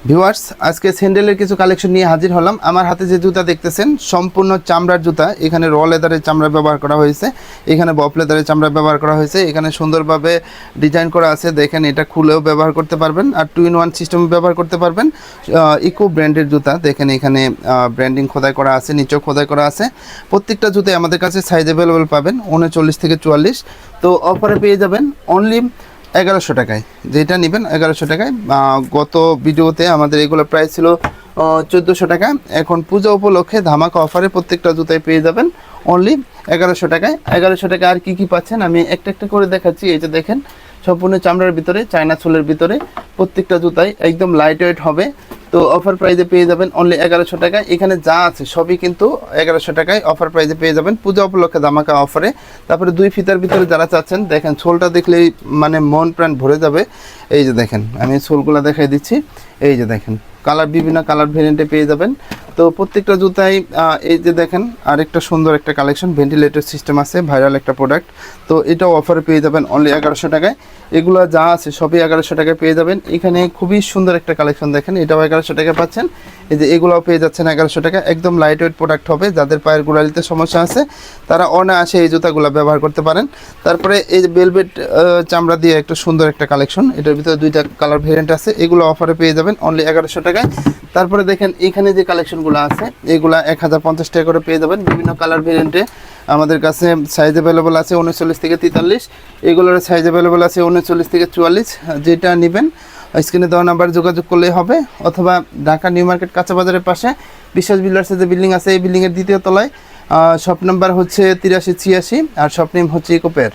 Viewers, আজকে স্যান্ডেলের কিছু collection নিয়ে হাজির হলাম। আমার হাতে যে জুতা দেখতেছেন সম্পূর্ণ চামড়ার জুতা। এখানে র লেদারের চামড়া ব্যবহার করা হয়েছে, এখানে বফ লেদারের চামড়া ব্যবহার করা হয়েছে, এখানে সুন্দরভাবে ডিজাইন করা আছে। দেখেন, এটা খুলেও ব্যবহার করতে পারবেন আর 2-in-1 সিস্টেম ব্যবহার করতে পারবেন। ইকো ব্র্যান্ডের জুতা। দেখেন এখানে ব্র্যান্ডিং খোদাই করা আছে, নিচেও খোদাই করা আছে। প্রত্যেকটা জুতাই আমাদের কাছে সাইজ অ্যাভেলেবেল পাবেন 39 থেকে 44। তো অফারে পেয়ে যাবেন অনলি 1100 টাকায়। যেটা নেবেন 1100 টাকায়। গত ভিডিওতে আমাদের এগুলো প্রাইস ছিল 1400 টাকা। এখন পূজা উপলক্ষে ধামাকা অফারে প্রত্যেকটা জুতায় পেয়ে যাবেন অনলি 1100 টাকায়। 1100 টাকা আর কি পাচ্ছেন আমি একটা একটা করে দেখাচ্ছি। এই যে দেখেন, সম্পূর্ণ চামড়ার ভিতরে, চায়না সোলের ভিতরে, প্রত্যেকটা জুতাই একদম লাইট ওয়েট হবে। তো অফার প্রাইসে পেয়ে যাবেন অনলি 1100 টাকায়। এখানে যা আছে সবই কিন্তু 1100 টাকায় অফার প্রাইসে পেয়ে যাবেন পূজা উপলক্ষে ধামাকা অফারে। তারপরে 2 ফিতার ভিতরে যারা চাচ্ছেন, দেখেন সোলটা দেখলেই মানে মন প্রাণ ভরে যাবে। এই যে দেখেন, আমি সোলগুলো দেখাই দিচ্ছি। এই যে দেখেন, কালার বিভিন্ন কালার ভেরিয়েন্টে পেয়ে যাবেন। তো প্রত্যেকটা জুতাই এই যে দেখেন, আরেকটা সুন্দর একটা কালেকশন, ভেন্টিলেটর সিস্টেম আছে, ভাইরাল একটা প্রোডাক্ট। তো এটাও অফারে পেয়ে যাবেন অনলি 1100 টাকায়। এগুলো যা আছে সবই 1100 টাকায় পেয়ে যাবেন। এখানে খুবই সুন্দর একটা কালেকশন দেখেন, এটাও 1100 টাকায় পাচ্ছেন। এই যে এগুলোও পেয়ে যাচ্ছেন 1100 টাকা। একদম লাইট ওয়েট প্রোডাক্ট হবে। যাদের পায়ের গোড়ালিতে সমস্যা আছে তারা অনায়াসে এই জুতাগুলো ব্যবহার করতে পারেন। তারপরে এই যে বেলভেট চামড়া দিয়ে একটা সুন্দর একটা কালেকশন, এটার ভিতরে 2টা কালার ভেরিয়েন্ট আছে। এগুলো অফারে পেয়ে যাবেন অনলি 1100 টাকায়। তারপরে দেখেন এখানে যে কালেকশনগুলো আছে এগুলা 1050 টাকা করে পেয়ে যাবেন বিভিন্ন কালার ভেরিয়েন্টে। আমাদের কাছে সাইজ অ্যাভেলেবল আছে 39 থেকে 43। এগুলোর সাইজ অ্যাভেলেবল আছে 39 থেকে 44। যেটা নেবেন স্ক্রিনে দেওয়া নাম্বার যোগাযোগ করলেই হবে, অথবা ঢাকা নিউ মার্কেট কাঁচা বাজারের পাশে বিশ্বাস বিল্ডার্সের যে বিল্ডিং আছে এই বিল্ডিংয়ের দ্বিতীয় তলায়। শপ নাম্বার হচ্ছে 8386 আর শপ নেম হচ্ছে ইকোপের।